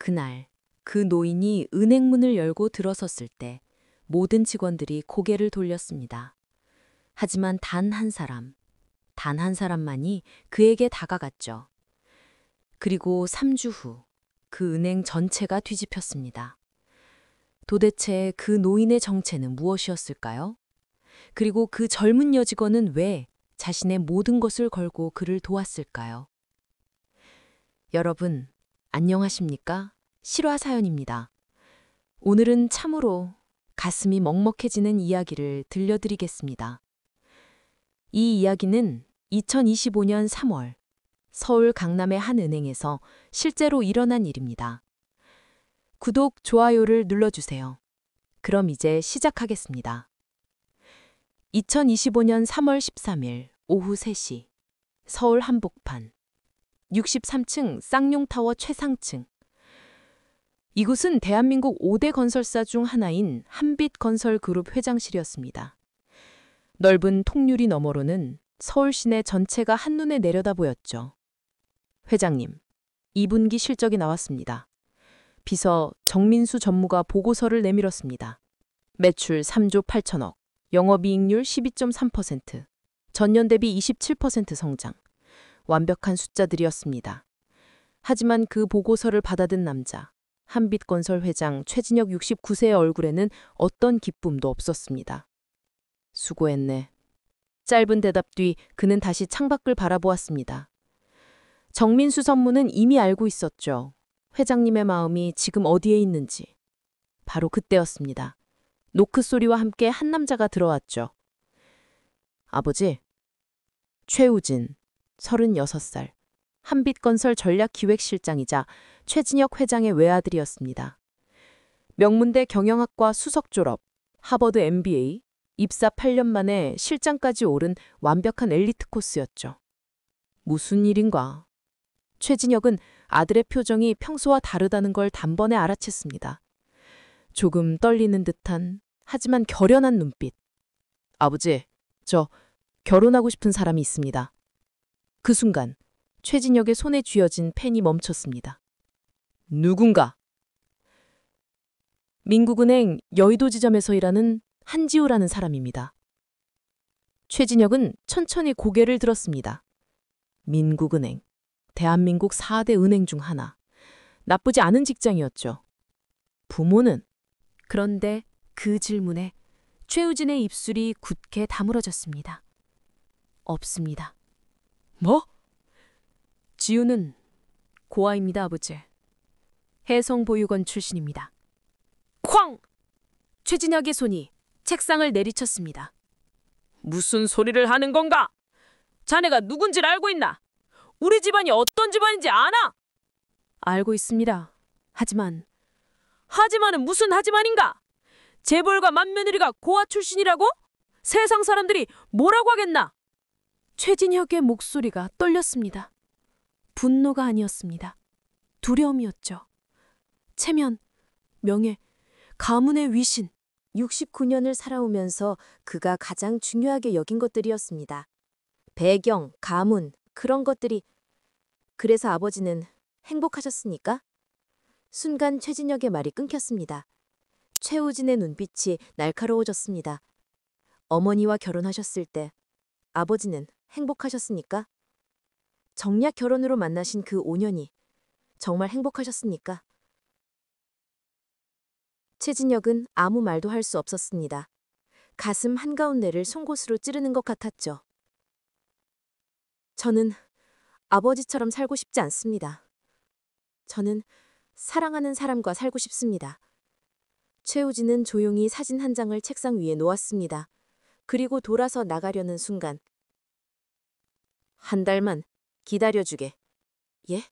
그날 그 노인이 은행 문을 열고 들어섰을 때 모든 직원들이 고개를 돌렸습니다. 하지만 단 한 사람만이 그에게 다가갔죠. 그리고 3주 후 그 은행 전체가 뒤집혔습니다. 도대체 그 노인의 정체는 무엇이었을까요? 그리고 그 젊은 여직원은 왜 자신의 모든 것을 걸고 그를 도왔을까요? 여러분, 안녕하십니까? 실화 사연입니다. 오늘은 참으로 가슴이 먹먹해지는 이야기를 들려드리겠습니다. 이 이야기는 2025년 3월 서울 강남의 한 은행에서 실제로 일어난 일입니다. 구독, 좋아요를 눌러주세요. 그럼 이제 시작하겠습니다. 2025년 3월 13일 오후 3시 서울 한복판 63층 쌍용타워 최상층. 이곳은 대한민국 5대 건설사 중 하나인 한빛건설그룹 회장실이었습니다. 넓은 통유리 너머로는 서울 시내 전체가 한눈에 내려다 보였죠. 회장님, 2분기 실적이 나왔습니다. 비서 정민수 전무가 보고서를 내밀었습니다. 매출 3조 8천억, 영업이익률 12.3%, 전년 대비 27% 성장. 완벽한 숫자들이었습니다. 하지만 그 보고서를 받아든 남자, 한빛건설 회장 최진혁 69세의 얼굴에는 어떤 기쁨도 없었습니다. 수고했네. 짧은 대답 뒤 그는 다시 창밖을 바라보았습니다. 정민수 전무는 이미 알고 있었죠. 회장님의 마음이 지금 어디에 있는지. 바로 그때였습니다. 노크 소리와 함께 한 남자가 들어왔죠. 아버지, 최우진, 36살, 한빛건설 전략기획실장이자 최진혁 회장의 외아들이었습니다. 명문대 경영학과 수석 졸업, 하버드 MBA, 입사 8년 만에 실장까지 오른 완벽한 엘리트 코스였죠. 무슨 일인가? 최진혁은 아들의 표정이 평소와 다르다는 걸 단번에 알아챘습니다. 조금 떨리는 듯한, 하지만 결연한 눈빛. 아버지, 저 결혼하고 싶은 사람이 있습니다. 그 순간 최진혁의 손에 쥐어진 펜이 멈췄습니다. 누군가? 민국은행 여의도 지점에서 일하는 한지우라는 사람입니다. 최진혁은 천천히 고개를 들었습니다. 민국은행, 대한민국 4대 은행 중 하나. 나쁘지 않은 직장이었죠. 부모는? 그런데 그 질문에 최우진의 입술이 굳게 다물어졌습니다. 없습니다. 뭐? 지우는 고아입니다, 아버지. 해성보육원 출신입니다. 쾅! 최진혁의 손이 책상을 내리쳤습니다. 무슨 소리를 하는 건가? 자네가 누군지를 알고 있나? 우리 집안이 어떤 집안인지 아나? 알고 있습니다. 하지만은 무슨 하지만인가? 재벌가 맏며느리가 고아 출신이라고? 세상 사람들이 뭐라고 하겠나? 최진혁의 목소리가 떨렸습니다. 분노가 아니었습니다. 두려움이었죠. 체면, 명예, 가문의 위신. 69년을 살아오면서 그가 가장 중요하게 여긴 것들이었습니다. 배경, 가문, 그런 것들이. 그래서 아버지는 행복하셨습니까? 순간 최진혁의 말이 끊겼습니다. 최우진의 눈빛이 날카로워졌습니다. 어머니와 결혼하셨을 때 아버지는 행복하셨습니까? 정략 결혼으로 만나신 그 5년이 정말 행복하셨습니까? 최진혁은 아무 말도 할 수 없었습니다. 가슴 한가운데를 송곳으로 찌르는 것 같았죠. 저는 아버지처럼 살고 싶지 않습니다. 저는 사랑하는 사람과 살고 싶습니다. 최우진은 조용히 사진 한 장을 책상 위에 놓았습니다. 그리고 돌아서 나가려는 순간. 한 달만 기다려주게. 예?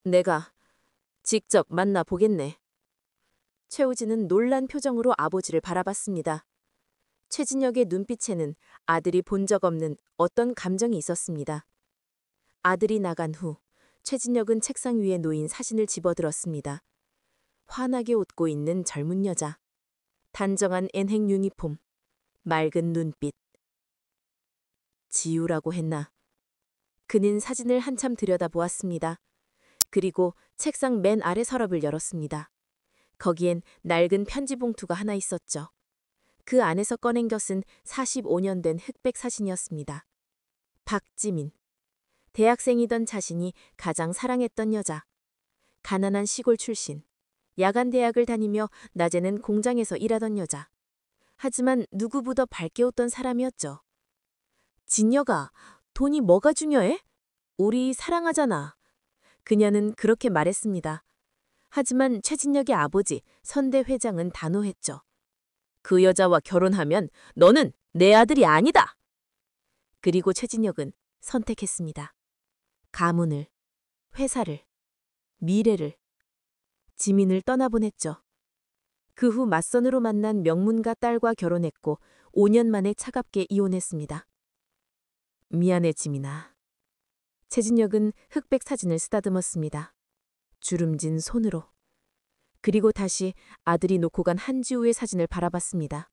내가 직접 만나보겠네. 최우진은 놀란 표정으로 아버지를 바라봤습니다. 최진혁의 눈빛에는 아들이 본 적 없는 어떤 감정이 있었습니다. 아들이 나간 후 최진혁은 책상 위에 놓인 사진을 집어들었습니다. 환하게 웃고 있는 젊은 여자. 단정한 엔행 유니폼. 맑은 눈빛. 지우라고 했나? 그는 사진을 한참 들여다보았습니다. 그리고 책상 맨 아래 서랍을 열었습니다. 거기엔 낡은 편지 봉투가 하나 있었죠. 그 안에서 꺼낸 것은 45년 된 흑백 사진이었습니다. 박지민. 대학생이던 자신이 가장 사랑했던 여자. 가난한 시골 출신. 야간 대학을 다니며 낮에는 공장에서 일하던 여자. 하지만 누구보다 밝게 웃던 사람이었죠. 진여가, 돈이 뭐가 중요해? 우리 사랑하잖아. 그녀는 그렇게 말했습니다. 하지만 최진혁의 아버지 선대 회장은 단호했죠. 그 여자와 결혼하면 너는 내 아들이 아니다. 그리고 최진혁은 선택했습니다. 가문을, 회사를, 미래를, 지민을 떠나보냈죠. 그 후 맞선으로 만난 명문가 딸과 결혼했고 5년 만에 차갑게 이혼했습니다. 미안해 지민아. 최진혁은 흑백 사진을 쓰다듬었습니다. 주름진 손으로. 그리고 다시 아들이 놓고 간 한지우의 사진을 바라봤습니다.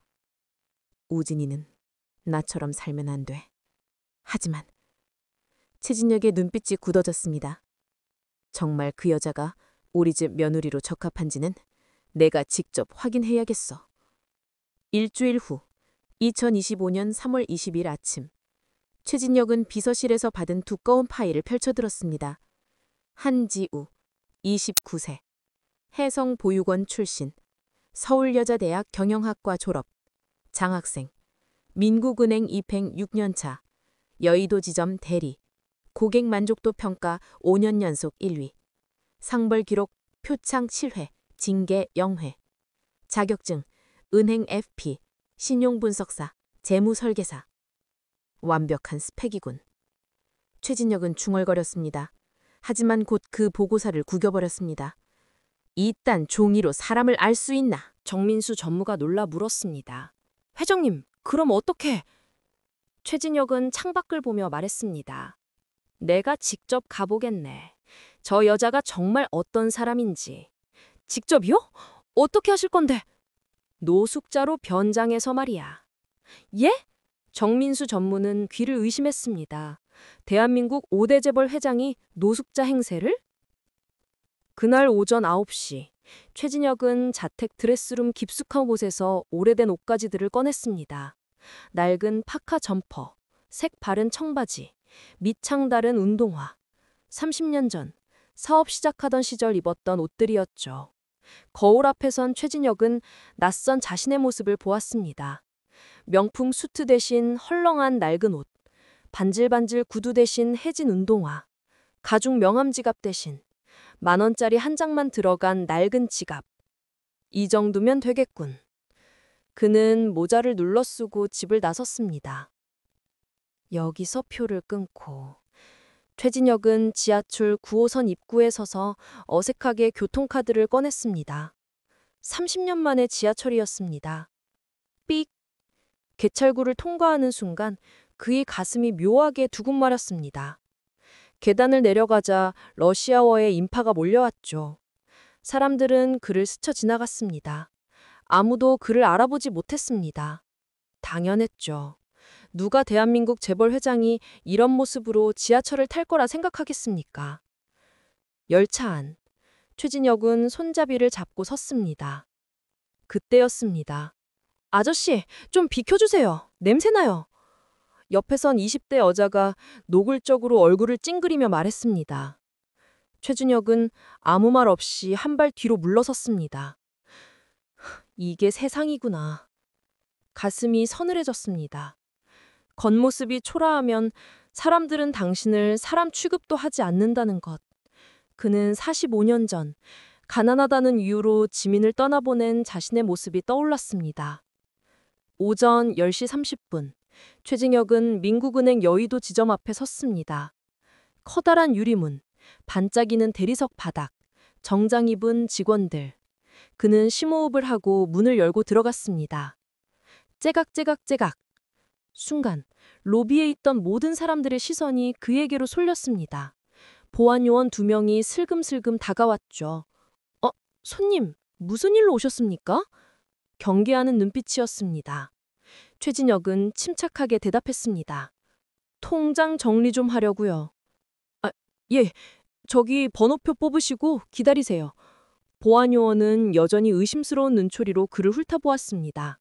우진이는 나처럼 살면 안 돼. 하지만 최진혁의 눈빛이 굳어졌습니다. 정말 그 여자가 우리 집 며느리로 적합한지는 내가 직접 확인해야겠어. 일주일 후 2025년 3월 20일 아침 최진혁은 비서실에서 받은 두꺼운 파일을 펼쳐들었습니다. 한지우, 29세, 해성보육원 출신, 서울여자대학 경영학과 졸업, 장학생, 민국은행 입행 6년차, 여의도 지점 대리, 고객 만족도 평가 5년 연속 1위, 상벌 기록 표창 7회, 징계 0회, 자격증, 은행 FP, 신용분석사, 재무설계사. 완벽한 스펙이군. 최진혁은 중얼거렸습니다. 하지만 곧 그 보고서를 구겨버렸습니다. 이딴 종이로 사람을 알 수 있나? 정민수 전무가 놀라 물었습니다. 회장님, 그럼 어떻게? 최진혁은 창밖을 보며 말했습니다. 내가 직접 가보겠네. 저 여자가 정말 어떤 사람인지. 직접이요? 어떻게 하실 건데? 노숙자로 변장해서 말이야. 예? 정민수 전무는 귀를 의심했습니다. 대한민국 5대 재벌 회장이 노숙자 행세를? 그날 오전 9시, 최진혁은 자택 드레스룸 깊숙한 곳에서 오래된 옷가지들을 꺼냈습니다. 낡은 파카 점퍼, 색 바른 청바지, 밑창 다른 운동화. 30년 전 사업 시작하던 시절 입었던 옷들이었죠. 거울 앞에 선 최진혁은 낯선 자신의 모습을 보았습니다. 명품 수트 대신 헐렁한 낡은 옷, 반질반질 구두 대신 해진 운동화, 가죽 명함 지갑 대신 10,000원짜리 한 장만 들어간 낡은 지갑. 이 정도면 되겠군. 그는 모자를 눌러 쓰고 집을 나섰습니다. 여기서 표를 끊고 최진혁은 지하철 9호선 입구에 서서 어색하게 교통카드를 꺼냈습니다. 30년 만에 지하철이었습니다. 삑! 개찰구를 통과하는 순간 그의 가슴이 묘하게 두근거렸습니다. 계단을 내려가자 러시아어의 인파가 몰려왔죠. 사람들은 그를 스쳐 지나갔습니다. 아무도 그를 알아보지 못했습니다. 당연했죠. 누가 대한민국 재벌 회장이 이런 모습으로 지하철을 탈 거라 생각하겠습니까? 열차 안. 최진혁은 손잡이를 잡고 섰습니다. 그때였습니다. 아저씨, 좀 비켜주세요. 냄새나요. 옆에선 20대 여자가 노골적으로 얼굴을 찡그리며 말했습니다. 최준혁은 아무 말 없이 한 발 뒤로 물러섰습니다. 이게 세상이구나. 가슴이 서늘해졌습니다. 겉모습이 초라하면 사람들은 당신을 사람 취급도 하지 않는다는 것. 그는 45년 전 가난하다는 이유로 지민을 떠나보낸 자신의 모습이 떠올랐습니다. 오전 10시 30분, 최진혁은 민국은행 여의도 지점 앞에 섰습니다. 커다란 유리문, 반짝이는 대리석 바닥, 정장 입은 직원들. 그는 심호흡을 하고 문을 열고 들어갔습니다. 째각째각째각. 순간 로비에 있던 모든 사람들의 시선이 그에게로 쏠렸습니다. 보안 요원 2명이 슬금슬금 다가왔죠. 손님, 무슨 일로 오셨습니까? 경계하는 눈빛이었습니다. 최진혁은 침착하게 대답했습니다. 통장 정리 좀 하려고요. 예, 저기 번호표 뽑으시고 기다리세요. 보안 요원은 여전히 의심스러운 눈초리로 그를 훑어보았습니다.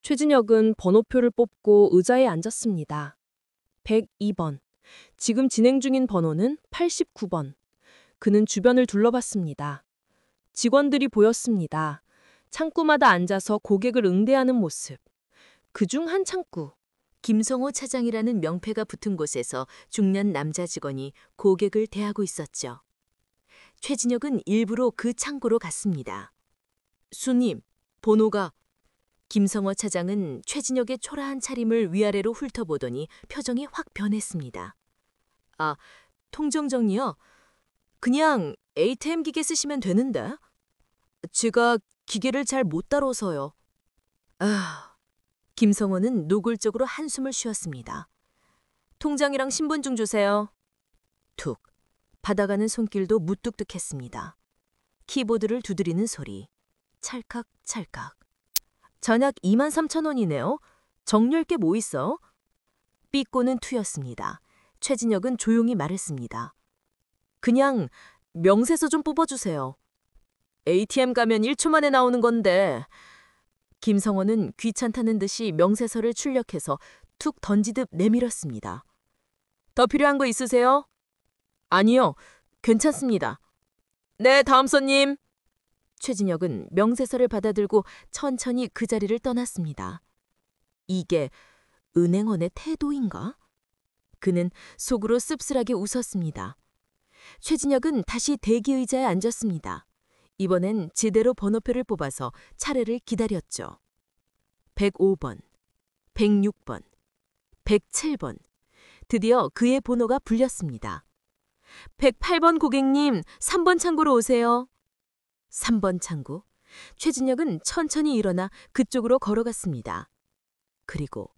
최진혁은 번호표를 뽑고 의자에 앉았습니다. 102번. 지금 진행 중인 번호는 89번. 그는 주변을 둘러봤습니다. 직원들이 보였습니다. 창구마다 앉아서 고객을 응대하는 모습. 그중 한 창구. 김성호 차장이라는 명패가 붙은 곳에서 중년 남자 직원이 고객을 대하고 있었죠. 최진혁은 일부러 그 창고로 갔습니다. 손님, 번호가... 김성호 차장은 최진혁의 초라한 차림을 위아래로 훑어보더니 표정이 확 변했습니다. 아, 통정정리요? 그냥 ATM 기계 쓰시면 되는데. 제가 기계를 잘 못 다뤄서요. 아, 김성호는 노골적으로 한숨을 쉬었습니다. 통장이랑 신분증 주세요. 툭. 받아가는 손길도 무뚝뚝했습니다. 키보드를 두드리는 소리. 찰칵 찰칵. 전약 23,000원이네요. 정리할 게 뭐 있어? 삐꼬는 투였습니다. 최진혁은 조용히 말했습니다. 그냥 명세서 좀 뽑아주세요. ATM 가면 1초 만에 나오는 건데. 김성호는 귀찮다는 듯이 명세서를 출력해서 툭 던지듯 내밀었습니다. 더 필요한 거 있으세요? 아니요, 괜찮습니다. 네, 다음 손님. 최진혁은 명세서를 받아들고 천천히 그 자리를 떠났습니다. 이게 은행원의 태도인가? 그는 속으로 씁쓸하게 웃었습니다. 최진혁은 다시 대기의자에 앉았습니다. 이번엔 제대로 번호표를 뽑아서 차례를 기다렸죠. 105번, 106번, 107번. 드디어 그의 번호가 불렸습니다. 108번 고객님, 3번 창고로 오세요. 3번 창고. 최진혁은 천천히 일어나 그쪽으로 걸어갔습니다. 그리고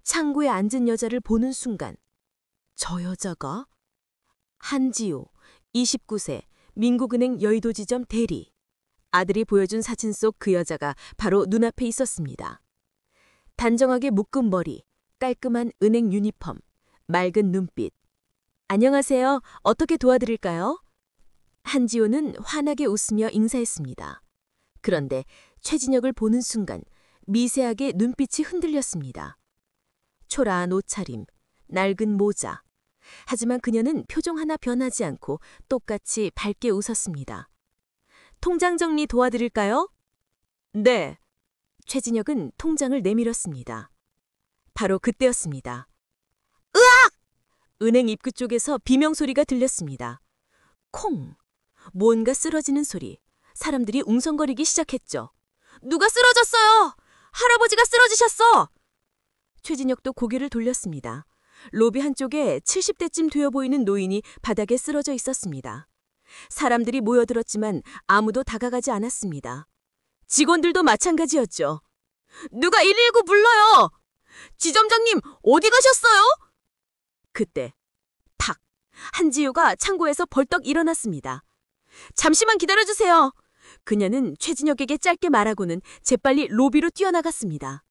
창고에 앉은 여자를 보는 순간 저 여자가 한지호, 29세, 민국은행 여의도지점 대리. 아들이 보여준 사진 속 그 여자가 바로 눈앞에 있었습니다. 단정하게 묶은 머리, 깔끔한 은행 유니폼, 맑은 눈빛. 안녕하세요. 어떻게 도와드릴까요? 한지호는 환하게 웃으며 인사했습니다. 그런데 최진혁을 보는 순간 미세하게 눈빛이 흔들렸습니다. 초라한 옷차림, 낡은 모자. 하지만 그녀는 표정 하나 변하지 않고 똑같이 밝게 웃었습니다. 통장 정리 도와드릴까요? 네. 최진혁은 통장을 내밀었습니다. 바로 그때였습니다. 으악! 은행 입구 쪽에서 비명소리가 들렸습니다. 콩! 뭔가 쓰러지는 소리. 사람들이 웅성거리기 시작했죠. 누가 쓰러졌어요! 할아버지가 쓰러지셨어! 최진혁도 고개를 돌렸습니다. 로비 한쪽에 70대쯤 되어 보이는 노인이 바닥에 쓰러져 있었습니다. 사람들이 모여들었지만 아무도 다가가지 않았습니다. 직원들도 마찬가지였죠. 누가 119 불러요! 지점장님, 어디 가셨어요? 그때 탁! 한지우가 창고에서 벌떡 일어났습니다. 잠시만 기다려주세요. 그녀는 최진혁에게 짧게 말하고는 재빨리 로비로 뛰어나갔습니다.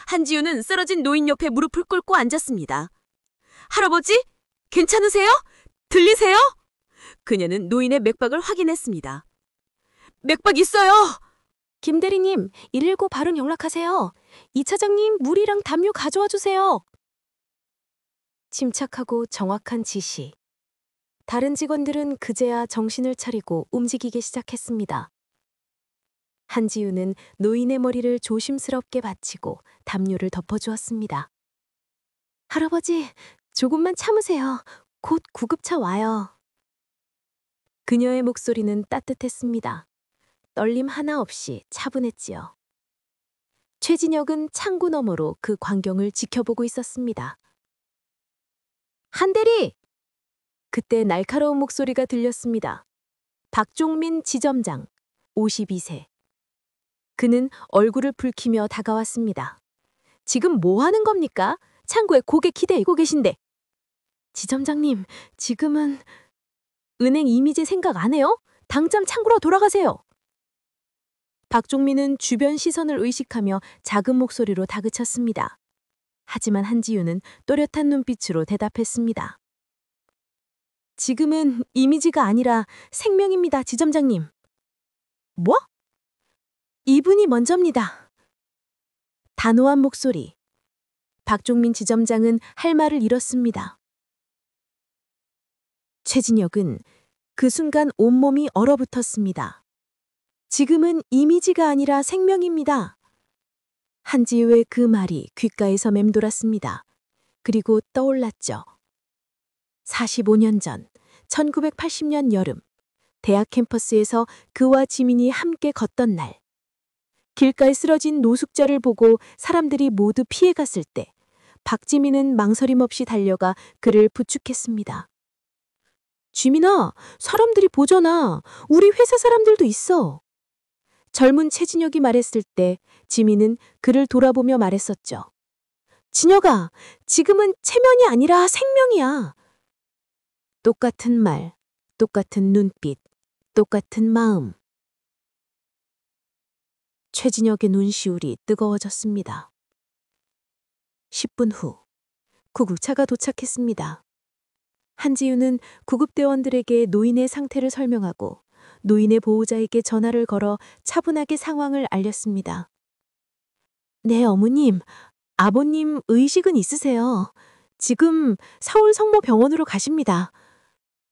한지우는 쓰러진 노인 옆에 무릎을 꿇고 앉았습니다. 할아버지? 괜찮으세요? 들리세요? 그녀는 노인의 맥박을 확인했습니다. 맥박 있어요! 김 대리님, 119 바로 연락하세요. 이 차장님, 물이랑 담요 가져와 주세요. 침착하고 정확한 지시. 다른 직원들은 그제야 정신을 차리고 움직이기 시작했습니다. 한지우는 노인의 머리를 조심스럽게 받치고 담요를 덮어주었습니다. 할아버지, 조금만 참으세요. 곧 구급차 와요. 그녀의 목소리는 따뜻했습니다. 떨림 하나 없이 차분했지요. 최진혁은 창구 너머로 그 광경을 지켜보고 있었습니다. 한대리! 그때 날카로운 목소리가 들렸습니다. 박종민 지점장, 52세. 그는 얼굴을 붉히며 다가왔습니다. 지금 뭐 하는 겁니까? 창고에 고개 기대고 계신데. 지점장님, 지금은... 은행 이미지 생각 안 해요? 당장 창고로 돌아가세요. 박종민은 주변 시선을 의식하며 작은 목소리로 다그쳤습니다. 하지만 한지우는 또렷한 눈빛으로 대답했습니다. 지금은 이미지가 아니라 생명입니다, 지점장님. 뭐? 이분이 먼저입니다. 단호한 목소리. 박종민 지점장은 할 말을 잃었습니다. 최진혁은 그 순간 온몸이 얼어붙었습니다. 지금은 이미지가 아니라 생명입니다. 한지우의 그 말이 귓가에서 맴돌았습니다. 그리고 떠올랐죠. 45년 전, 1980년 여름, 대학 캠퍼스에서 그와 지민이 함께 걷던 날. 길가에 쓰러진 노숙자를 보고 사람들이 모두 피해갔을 때, 박지민은 망설임 없이 달려가 그를 부축했습니다. 지민아, 사람들이 보잖아. 우리 회사 사람들도 있어. 젊은 최진혁이 말했을 때 지민은 그를 돌아보며 말했었죠. 진혁아, 지금은 체면이 아니라 생명이야. 똑같은 말, 똑같은 눈빛, 똑같은 마음. 최진혁의 눈시울이 뜨거워졌습니다. 10분 후, 구급차가 도착했습니다. 한지우는 구급대원들에게 노인의 상태를 설명하고 노인의 보호자에게 전화를 걸어 차분하게 상황을 알렸습니다. 네, 어머님. 아버님 의식은 있으세요. 지금 서울 성모병원으로 가십니다.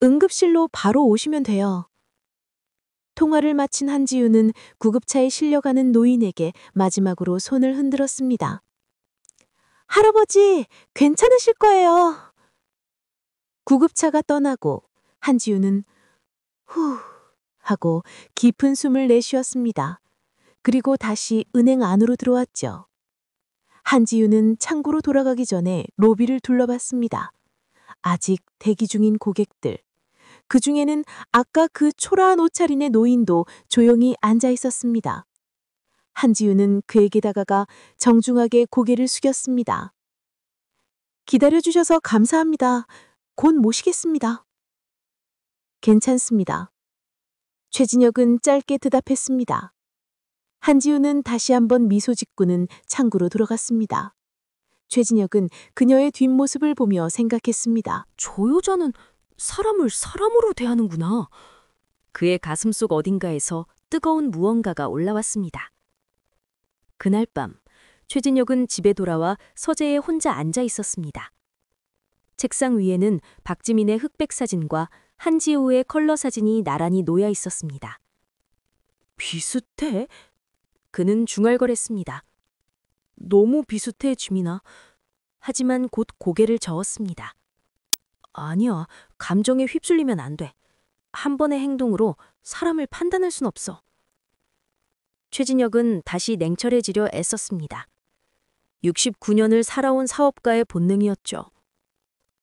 응급실로 바로 오시면 돼요. 통화를 마친 한지우는 구급차에 실려가는 노인에게 마지막으로 손을 흔들었습니다. 할아버지, 괜찮으실 거예요. 구급차가 떠나고 한지우는 후 하고 깊은 숨을 내쉬었습니다. 그리고 다시 은행 안으로 들어왔죠. 한지우는 창구로 돌아가기 전에 로비를 둘러봤습니다. 아직 대기 중인 고객들. 그 중에는 아까 그 초라한 옷차림의 노인도 조용히 앉아 있었습니다. 한지우는 그에게 다가가 정중하게 고개를 숙였습니다. 기다려주셔서 감사합니다. 곧 모시겠습니다. 괜찮습니다. 최진혁은 짧게 대답했습니다. 한지우는 다시 한번 미소 짓고는 창구로 들어갔습니다. 최진혁은 그녀의 뒷모습을 보며 생각했습니다. 저 여자는 사람을 사람으로 대하는구나. 그의 가슴속 어딘가에서 뜨거운 무언가가 올라왔습니다. 그날 밤, 최진혁은 집에 돌아와 서재에 혼자 앉아 있었습니다. 책상 위에는 박지민의 흑백 사진과 한지우의 컬러 사진이 나란히 놓여 있었습니다. 비슷해? 그는 중얼거렸습니다. 너무 비슷해, 지민아. 하지만 곧 고개를 저었습니다. 아니야, 감정에 휩쓸리면 안 돼. 한 번의 행동으로 사람을 판단할 순 없어. 최진혁은 다시 냉철해지려 애썼습니다. 69년을 살아온 사업가의 본능이었죠.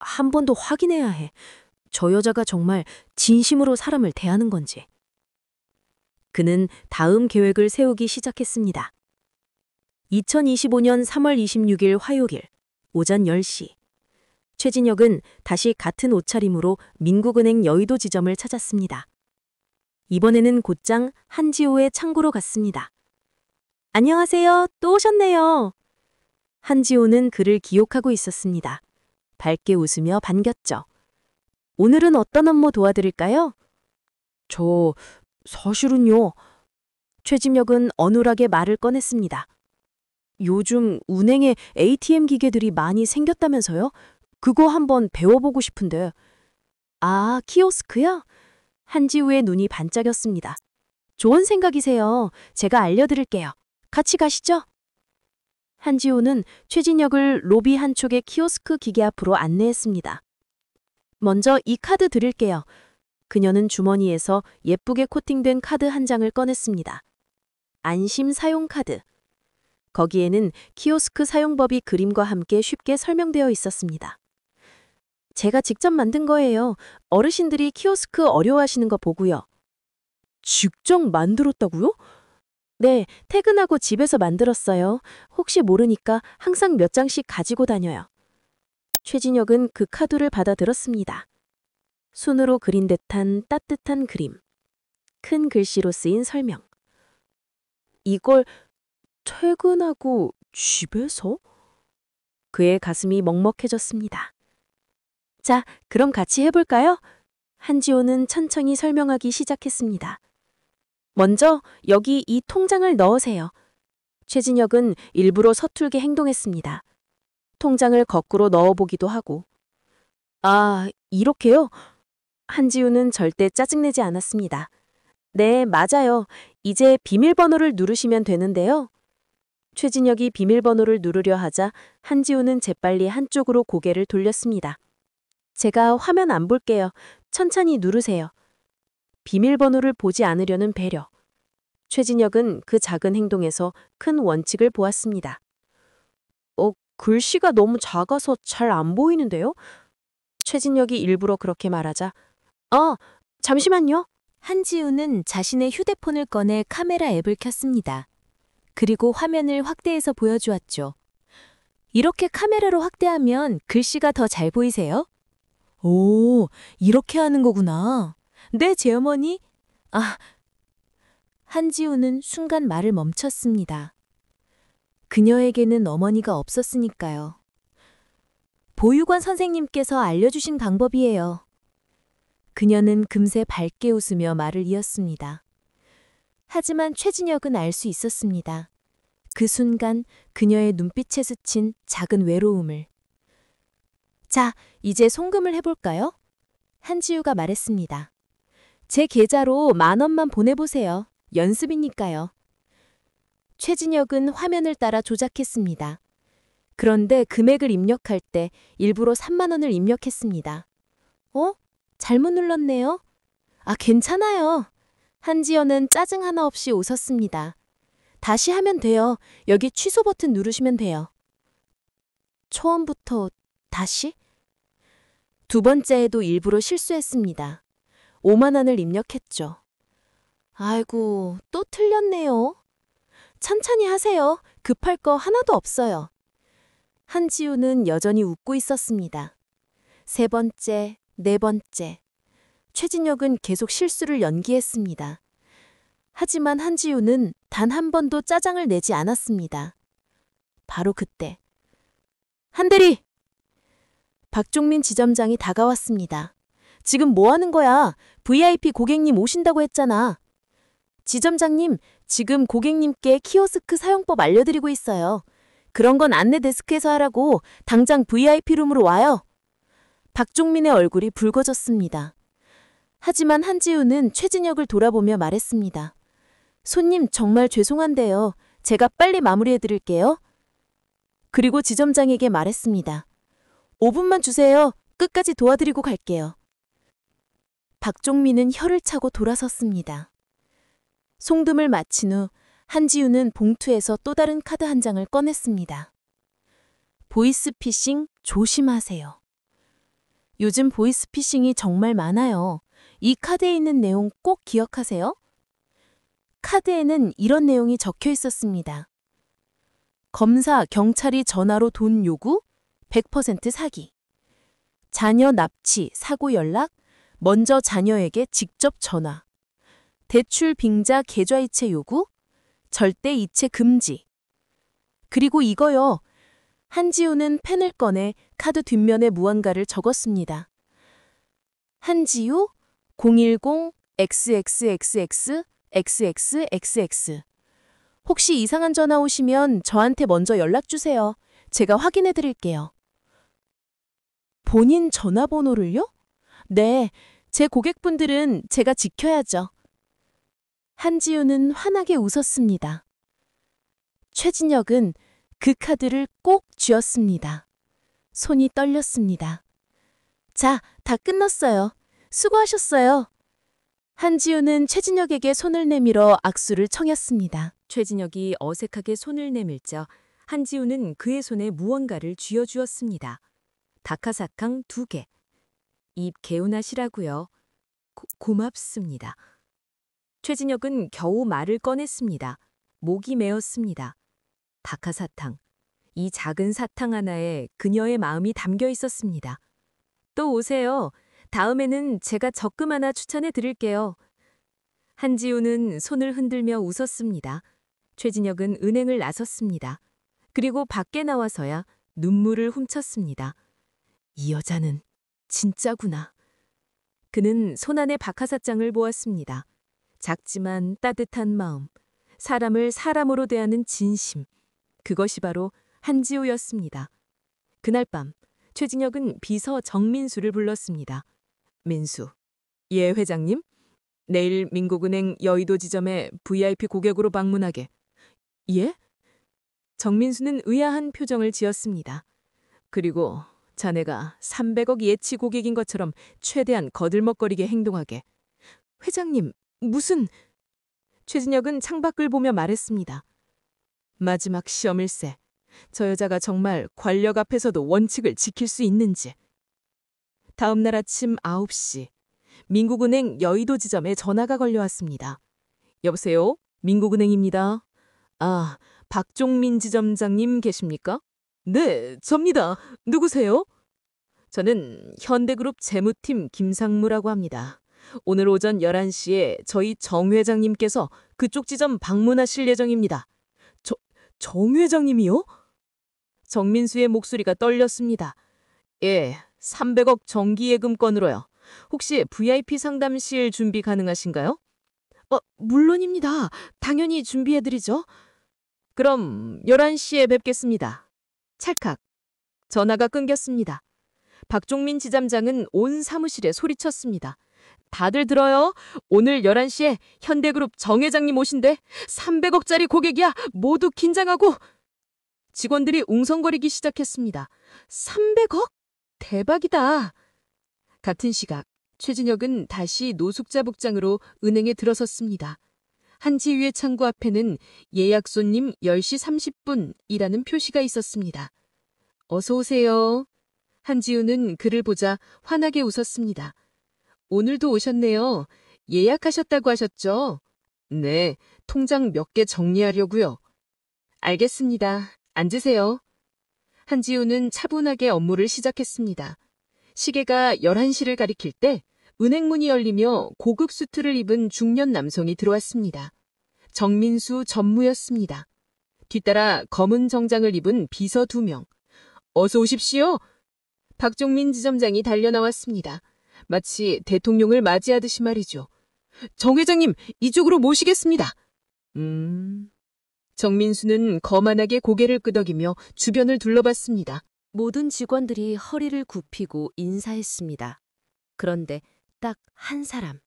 한 번 더 확인해야 해. 저 여자가 정말 진심으로 사람을 대하는 건지. 그는 다음 계획을 세우기 시작했습니다. 2025년 3월 26일 화요일 오전 10시. 최진혁은 다시 같은 옷차림으로 민국은행 여의도 지점을 찾았습니다. 이번에는 곧장 한지우의 창구로 갔습니다. 안녕하세요. 또 오셨네요. 한지우는 그를 기억하고 있었습니다. 밝게 웃으며 반겼죠. 오늘은 어떤 업무 도와드릴까요? 사실은요. 최진혁은 어눌하게 말을 꺼냈습니다. 요즘 은행에 ATM 기계들이 많이 생겼다면서요? 그거 한번 배워보고 싶은데. 아, 키오스크요? 한지우의 눈이 반짝였습니다. 좋은 생각이세요. 제가 알려드릴게요. 같이 가시죠. 한지우는 최진혁을 로비 한쪽의 키오스크 기계 앞으로 안내했습니다. 먼저 이 카드 드릴게요. 그녀는 주머니에서 예쁘게 코팅된 카드 한 장을 꺼냈습니다. 안심 사용 카드. 거기에는 키오스크 사용법이 그림과 함께 쉽게 설명되어 있었습니다. 제가 직접 만든 거예요. 어르신들이 키오스크 어려워하시는 거 보고요. 직접 만들었다고요? 네, 퇴근하고 집에서 만들었어요. 혹시 모르니까 항상 몇 장씩 가지고 다녀요. 최진혁은 그 카드를 받아들었습니다. 손으로 그린 듯한 따뜻한 그림. 큰 글씨로 쓰인 설명. 이걸 퇴근하고 집에서? 그의 가슴이 먹먹해졌습니다. 자, 그럼 같이 해볼까요? 한지호는 천천히 설명하기 시작했습니다. 먼저 여기 이 통장을 넣으세요. 최진혁은 일부러 서툴게 행동했습니다. 통장을 거꾸로 넣어보기도 하고. 아, 이렇게요? 한지우는 절대 짜증내지 않았습니다. 네, 맞아요. 이제 비밀번호를 누르시면 되는데요. 최진혁이 비밀번호를 누르려 하자 한지우는 재빨리 한쪽으로 고개를 돌렸습니다. 제가 화면 안 볼게요. 천천히 누르세요. 비밀번호를 보지 않으려는 배려. 최진혁은 그 작은 행동에서 큰 원칙을 보았습니다. 글씨가 너무 작아서 잘 안 보이는데요? 최진혁이 일부러 그렇게 말하자, 잠시만요. 한지우는 자신의 휴대폰을 꺼내 카메라 앱을 켰습니다. 그리고 화면을 확대해서 보여주었죠. 이렇게 카메라로 확대하면 글씨가 더 잘 보이세요? 오, 이렇게 하는 거구나. 네, 제 어머니. 한지우는 순간 말을 멈췄습니다. 그녀에게는 어머니가 없었으니까요. 보육원 선생님께서 알려주신 방법이에요. 그녀는 금세 밝게 웃으며 말을 이었습니다. 하지만 최진혁은 알 수 있었습니다. 그 순간 그녀의 눈빛에 스친 작은 외로움을. 자, 이제 송금을 해볼까요? 한지우가 말했습니다. 제 계좌로 10,000원만 보내보세요. 연습이니까요. 최진혁은 화면을 따라 조작했습니다. 그런데 금액을 입력할 때 일부러 30,000원을 입력했습니다. 잘못 눌렀네요. 괜찮아요. 한지연은 짜증 하나 없이 웃었습니다. 다시 하면 돼요. 여기 취소 버튼 누르시면 돼요. 처음부터 다시? 두 번째에도 일부러 실수했습니다. 50,000원을 입력했죠. 아이고, 또 틀렸네요. 천천히 하세요. 급할 거 하나도 없어요. 한지우는 여전히 웃고 있었습니다. 세 번째, 네 번째. 최진혁은 계속 실수를 연기했습니다. 하지만 한지우는 단 한 번도 짜장을 내지 않았습니다. 바로 그때. 한대리! 박종민 지점장이 다가왔습니다. 지금 뭐 하는 거야? VIP 고객님 오신다고 했잖아. 지점장님, 지금 고객님께 키오스크 사용법 알려드리고 있어요. 그런 건 안내 데스크에서 하라고. 당장 VIP룸으로 와요. 박종민의 얼굴이 붉어졌습니다. 하지만 한지우는 최진혁을 돌아보며 말했습니다. 손님 정말 죄송한데요. 제가 빨리 마무리해드릴게요. 그리고 지점장에게 말했습니다. 5분만 주세요. 끝까지 도와드리고 갈게요. 박종민은 혀를 차고 돌아섰습니다. 송금을 마친 후 한지우는 봉투에서 또 다른 카드 한 장을 꺼냈습니다. 보이스피싱 조심하세요. 요즘 보이스피싱이 정말 많아요. 이 카드에 있는 내용 꼭 기억하세요. 카드에는 이런 내용이 적혀 있었습니다. 검사, 경찰이 전화로 돈 요구, 100% 사기. 자녀 납치, 사고 연락, 먼저 자녀에게 직접 전화. 대출 빙자 계좌이체 요구, 절대 이체 금지. 그리고 이거요. 한지우는 펜을 꺼내 카드 뒷면에 무언가를 적었습니다. 한지우 010XXXXXXX. 혹시 이상한 전화 오시면 저한테 먼저 연락 주세요. 제가 확인해 드릴게요. 본인 전화번호를요? 네, 제 고객분들은 제가 지켜야죠. 한지우는 환하게 웃었습니다. 최진혁은 그 카드를 꼭 쥐었습니다. 손이 떨렸습니다. 자, 다 끝났어요. 수고하셨어요. 한지우는 최진혁에게 손을 내밀어 악수를 청했습니다. 최진혁이 어색하게 손을 내밀자 한지우는 그의 손에 무언가를 쥐어주었습니다. 다카사캉 2개. 입 개운하시라고요. 고맙습니다. 최진혁은 겨우 말을 꺼냈습니다. 목이 메었습니다. 다카사탕. 이 작은 사탕 하나에 그녀의 마음이 담겨 있었습니다. 또 오세요. 다음에는 제가 적금 하나 추천해 드릴게요. 한지우는 손을 흔들며 웃었습니다. 최진혁은 은행을 나섰습니다. 그리고 밖에 나와서야 눈물을 훔쳤습니다. 이 여자는 진짜구나. 그는 손안의 박하사장을 보았습니다. 작지만 따뜻한 마음, 사람을 사람으로 대하는 진심, 그것이 바로 한지우였습니다. 그날 밤 최진혁은 비서 정민수를 불렀습니다. 민수, 예 회장님, 내일 민국은행 여의도 지점에 VIP 고객으로 방문하게. 예? 정민수는 의아한 표정을 지었습니다. 그리고 자네가 300억 예치 고객인 것처럼 최대한 거들먹거리게 행동하게. 회장님, 무슨... 최진혁은 창밖을 보며 말했습니다. 마지막 시험일세. 저 여자가 정말 권력 앞에서도 원칙을 지킬 수 있는지. 다음 날 아침 9시, 민국은행 여의도 지점에 전화가 걸려왔습니다. 여보세요? 민국은행입니다. 아, 박종민 지점장님 계십니까? 네, 접니다. 누구세요? 저는 현대그룹 재무팀 김상무라고 합니다. 오늘 오전 11시에 저희 정 회장님께서 그쪽 지점 방문하실 예정입니다. 정 회장님이요? 정민수의 목소리가 떨렸습니다. 예, 300억 정기예금권으로요. 혹시 VIP 상담실 준비 가능하신가요? 물론입니다. 당연히 준비해드리죠. 그럼 11시에 뵙겠습니다. 찰칵. 전화가 끊겼습니다. 박종민 지점장은 온 사무실에 소리쳤습니다. 다들 들어요. 오늘 11시에 현대그룹 정 회장님 오신대. 300억짜리 고객이야. 모두 긴장하고. 직원들이 웅성거리기 시작했습니다. 300억? 대박이다. 같은 시각 최진혁은 다시 노숙자 복장으로 은행에 들어섰습니다. 한지우의 창구 앞에는 예약 손님 10시 30분이라는 표시가 있었습니다. 어서 오세요. 한지우는 그를 보자 환하게 웃었습니다. 오늘도 오셨네요. 예약하셨다고 하셨죠? 네, 통장 몇 개 정리하려고요. 알겠습니다. 앉으세요. 한지우는 차분하게 업무를 시작했습니다. 시계가 11시를 가리킬 때 은행 문이 열리며 고급 수트를 입은 중년 남성이 들어왔습니다. 정민수 전무였습니다. 뒤따라 검은 정장을 입은 비서 2명. 어서 오십시오. 박종민 지점장이 달려나왔습니다. 마치 대통령을 맞이하듯이 말이죠. 정 회장님, 이쪽으로 모시겠습니다. 정민수는 거만하게 고개를 끄덕이며 주변을 둘러봤습니다. 모든 직원들이 허리를 굽히고 인사했습니다. 그런데 딱 한 사람.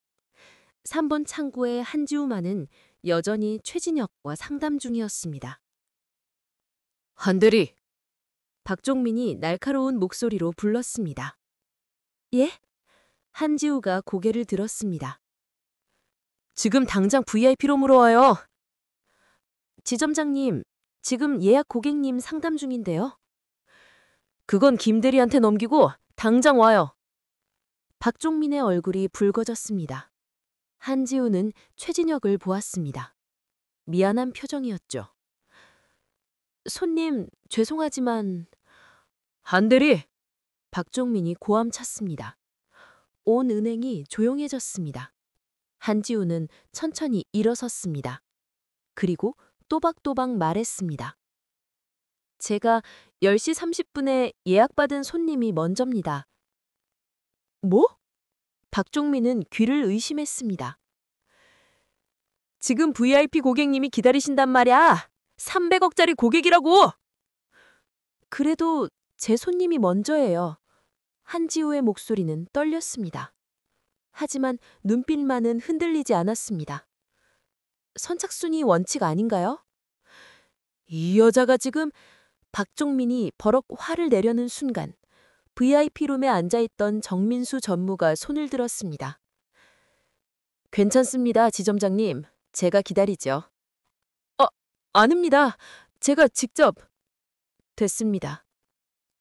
3번 창구의 한지우만은 여전히 최진혁과 상담 중이었습니다. 한대리. 박종민이 날카로운 목소리로 불렀습니다. 예? 한지우가 고개를 들었습니다. 지금 당장 VIP로 물어와요. 지점장님, 지금 예약 고객님 상담 중인데요. 그건 김대리한테 넘기고 당장 와요. 박종민의 얼굴이 붉어졌습니다. 한지우는 최진혁을 보았습니다. 미안한 표정이었죠. 손님, 죄송하지만... 한대리. 박종민이 고함 찼습니다. 온 은행이 조용해졌습니다. 한지우는 천천히 일어섰습니다. 그리고 또박또박 말했습니다. 제가 10시 30분에 예약받은 손님이 먼저입니다. 뭐? 박종민은 귀를 의심했습니다. 지금 VIP 고객님이 기다리신단 말이야. 300억짜리 고객이라고. 그래도 제 손님이 먼저예요. 한지우의 목소리는 떨렸습니다. 하지만 눈빛만은 흔들리지 않았습니다. 선착순이 원칙 아닌가요? 이 여자가 지금... 박종민이 버럭 화를 내려는 순간 VIP룸에 앉아있던 정민수 전무가 손을 들었습니다. 괜찮습니다, 지점장님. 제가 기다리죠. 아닙니다. 제가 직접... 됐습니다.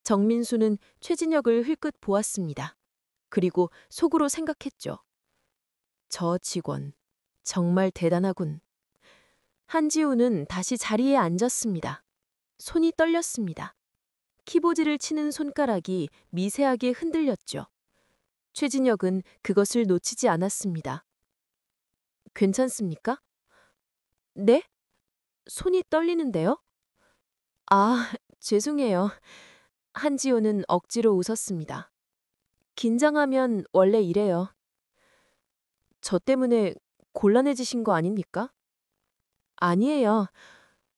정민수는 최진혁을 흘끗 보았습니다. 그리고 속으로 생각했죠. 저 직원, 정말 대단하군. 한지우는 다시 자리에 앉았습니다. 손이 떨렸습니다. 키보드를 치는 손가락이 미세하게 흔들렸죠. 최진혁은 그것을 놓치지 않았습니다. 괜찮습니까? 네? 손이 떨리는데요? 아, 죄송해요. 한지호는 억지로 웃었습니다. 긴장하면 원래 이래요. 저 때문에 곤란해지신 거 아닙니까? 아니에요.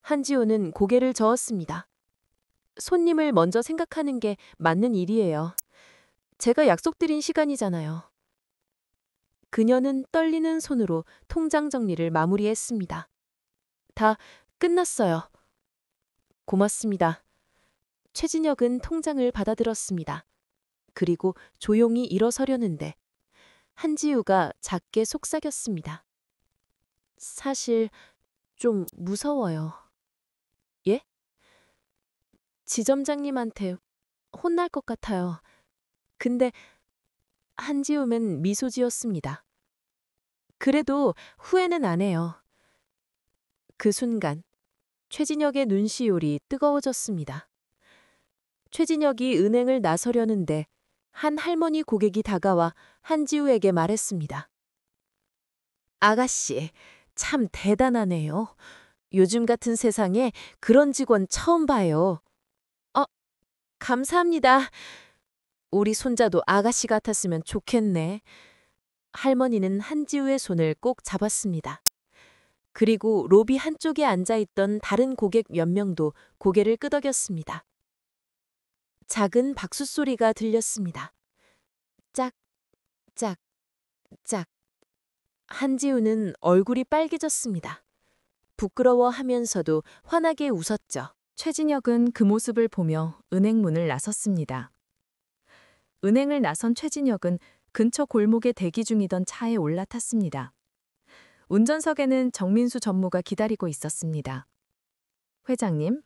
한지우는 고개를 저었습니다. 손님을 먼저 생각하는 게 맞는 일이에요. 제가 약속드린 시간이잖아요. 그녀는 떨리는 손으로 통장 정리를 마무리했습니다. 다 끝났어요. 고맙습니다. 최진혁은 통장을 받아들었습니다. 그리고 조용히 일어서려는데 한지우가 작게 속삭였습니다. 사실 좀 무서워요. 예? 지점장님한테 혼날 것 같아요. 근데 한지우는 미소 지었습니다. 그래도 후회는 안 해요. 그 순간 최진혁의 눈시울이 뜨거워졌습니다. 최진혁이 은행을 나서려는데 한 할머니 고객이 다가와 한지우에게 말했습니다. 아가씨, 참 대단하네요. 요즘 같은 세상에 그런 직원 처음 봐요. 감사합니다. 우리 손자도 아가씨 같았으면 좋겠네. 할머니는 한지우의 손을 꼭 잡았습니다. 그리고 로비 한쪽에 앉아있던 다른 고객 몇 명도 고개를 끄덕였습니다. 작은 박수 소리가 들렸습니다. 짝, 짝, 짝. 한지우는 얼굴이 빨개졌습니다. 부끄러워하면서도 환하게 웃었죠. 최진혁은 그 모습을 보며 은행 문을 나섰습니다. 은행을 나선 최진혁은 근처 골목에 대기 중이던 차에 올라탔습니다. 운전석에는 정민수 전무가 기다리고 있었습니다. 회장님?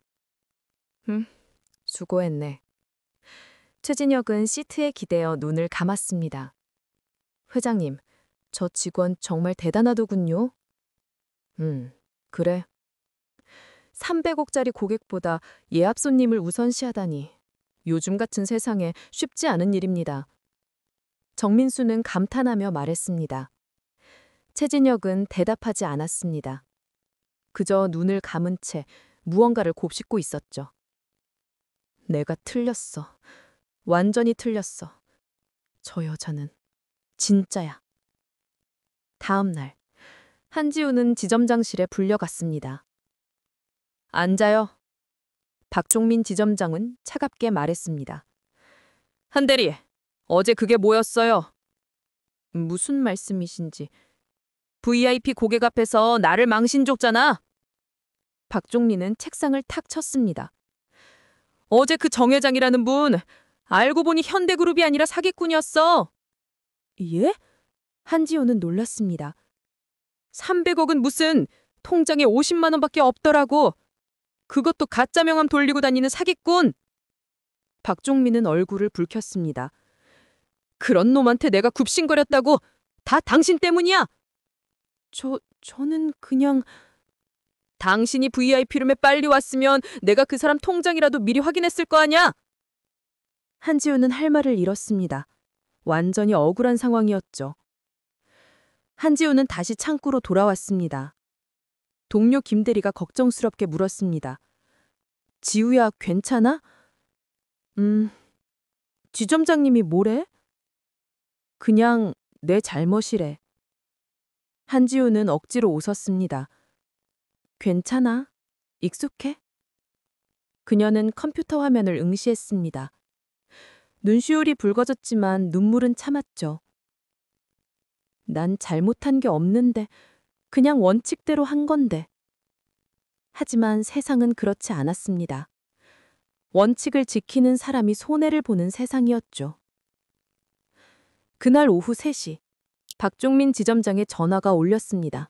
수고했네. 최진혁은 시트에 기대어 눈을 감았습니다. 회장님, 저 직원 정말 대단하더군요. 그래. 300억짜리 고객보다 예약 손님을 우선시하다니 요즘 같은 세상에 쉽지 않은 일입니다. 정민수는 감탄하며 말했습니다. 최진혁은 대답하지 않았습니다. 그저 눈을 감은 채 무언가를 곱씹고 있었죠. 내가 틀렸어. 완전히 틀렸어. 저 여자는 진짜야. 다음 날, 한지우는 지점장실에 불려갔습니다. 앉아요. 박종민 지점장은 차갑게 말했습니다. 한 대리, 어제 그게 뭐였어요? 무슨 말씀이신지. VIP 고객 앞에서 나를 망신 줬잖아. 박종민은 책상을 탁 쳤습니다. 어제 그 정 회장이라는 분, 알고 보니 현대그룹이 아니라 사기꾼이었어. 예? 한지호는 놀랐습니다. 300억은 무슨 통장에 50만 원밖에 없더라고. 그것도 가짜 명함 돌리고 다니는 사기꾼. 박종민은 얼굴을 붉혔습니다. 그런 놈한테 내가 굽신거렸다고 다 당신 때문이야. 저는 그냥... 당신이 VIP룸에 빨리 왔으면 내가 그 사람 통장이라도 미리 확인했을 거 아냐? 한지우는 할 말을 잃었습니다. 완전히 억울한 상황이었죠. 한지우는 다시 창구로 돌아왔습니다. 동료 김대리가 걱정스럽게 물었습니다. 지우야, 괜찮아? 지점장님이 뭐래? 그냥 내 잘못이래. 한지우는 억지로 웃었습니다. 괜찮아? 익숙해? 그녀는 컴퓨터 화면을 응시했습니다. 눈시울이 붉어졌지만 눈물은 참았죠. 난 잘못한 게 없는데 그냥 원칙대로 한 건데. 하지만 세상은 그렇지 않았습니다. 원칙을 지키는 사람이 손해를 보는 세상이었죠. 그날 오후 3시, 박종민 지점장의 전화가 울렸습니다.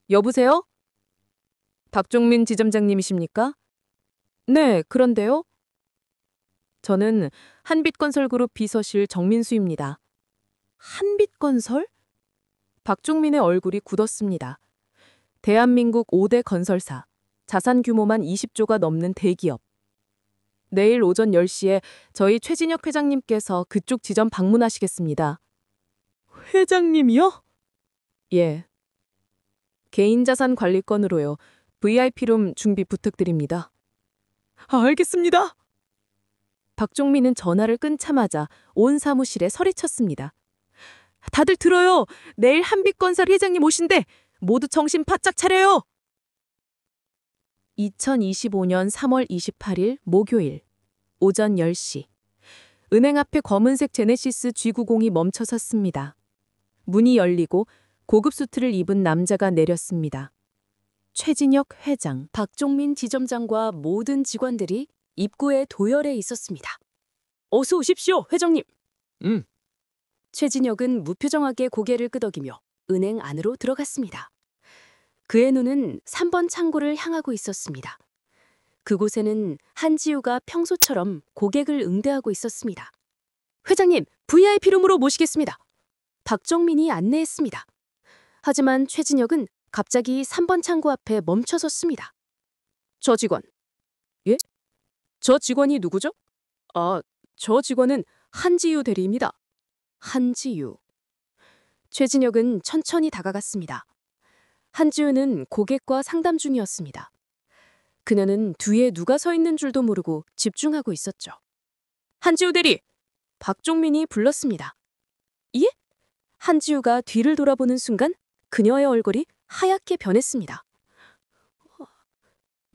여보세요? 박종민 지점장님이십니까? 네, 그런데요? 저는 한빛건설그룹 비서실 정민수입니다. 한빛건설? 박종민의 얼굴이 굳었습니다. 대한민국 5대 건설사, 자산 규모만 20조가 넘는 대기업. 내일 오전 10시에 저희 최진혁 회장님께서 그쪽 지점 방문하시겠습니다. 회장님이요? 예. 개인자산 관리건으로요. VIP룸 준비 부탁드립니다. 알겠습니다. 박종민은 전화를 끊자마자 온 사무실에 소리쳤습니다. 다들 들어요. 내일 한빛건설 회장님 오신대. 모두 정신 바짝 차려요. 2025년 3월 28일 목요일 오전 10시. 은행 앞에 검은색 제네시스 G90이 멈춰 섰습니다. 문이 열리고 고급 수트를 입은 남자가 내렸습니다. 최진혁 회장, 박종민 지점장과 모든 직원들이 입구에 도열해 있었습니다. 어서 오십시오, 회장님. 최진혁은 무표정하게 고개를 끄덕이며 은행 안으로 들어갔습니다. 그의 눈은 3번 창고를 향하고 있었습니다. 그곳에는 한지우가 평소처럼 고객을 응대하고 있었습니다. 회장님, VIP 룸으로 모시겠습니다. 박정민이 안내했습니다. 하지만 최진혁은 갑자기 3번 창고 앞에 멈춰 섰습니다. 저 직원. 예? 저 직원이 누구죠? 저 직원은 한지우 대리입니다. 한지우. 최진혁은 천천히 다가갔습니다. 한지우는 고객과 상담 중이었습니다. 그녀는 뒤에 누가 서 있는 줄도 모르고 집중하고 있었죠. 한지우 대리! 박종민이 불렀습니다. 예? 한지우가 뒤를 돌아보는 순간 그녀의 얼굴이 하얗게 변했습니다.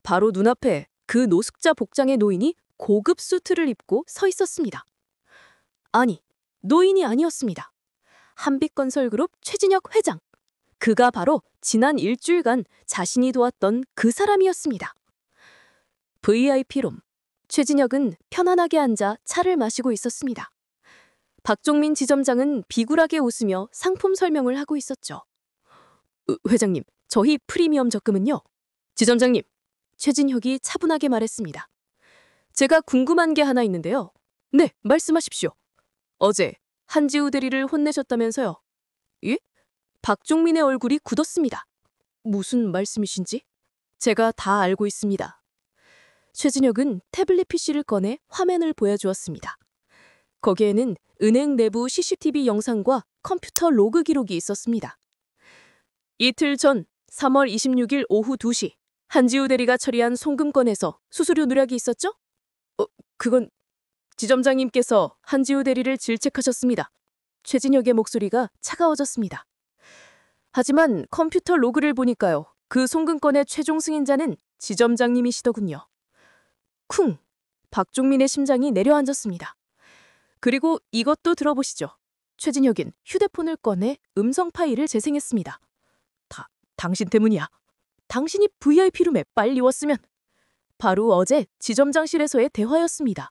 바로 눈앞에 그 노숙자 복장의 노인이 고급 수트를 입고 서 있었습니다. 아니, 노인이 아니었습니다. 한빛건설그룹 최진혁 회장. 그가 바로 지난 일주일간 자신이 도왔던 그 사람이었습니다. VIP룸. 최진혁은 편안하게 앉아 차를 마시고 있었습니다. 박종민 지점장은 비굴하게 웃으며 상품 설명을 하고 있었죠. 회장님, 저희 프리미엄 적금은요. 지점장님, 최진혁이 차분하게 말했습니다. 제가 궁금한 게 하나 있는데요. 네, 말씀하십시오. 어제 한지우 대리를 혼내셨다면서요. 예? 박종민의 얼굴이 굳었습니다. 무슨 말씀이신지? 제가 다 알고 있습니다. 최진혁은 태블릿 PC를 꺼내 화면을 보여주었습니다. 거기에는 은행 내부 CCTV 영상과 컴퓨터 로그 기록이 있었습니다. 이틀 전 3월 26일 오후 2시 한지우 대리가 처리한 송금건에서 수수료 누락이 있었죠? 그건 지점장님께서 한지우 대리를 질책하셨습니다. 최진혁의 목소리가 차가워졌습니다. 하지만 컴퓨터 로그를 보니까요. 그 송금건의 최종 승인자는 지점장님이시더군요. 쿵! 박종민의 심장이 내려앉았습니다. 그리고 이것도 들어보시죠. 최진혁은 휴대폰을 꺼내 음성 파일을 재생했습니다. 당신 때문이야. 당신이 VIP룸에 빨리 왔으면. 바로 어제 지점장실에서의 대화였습니다.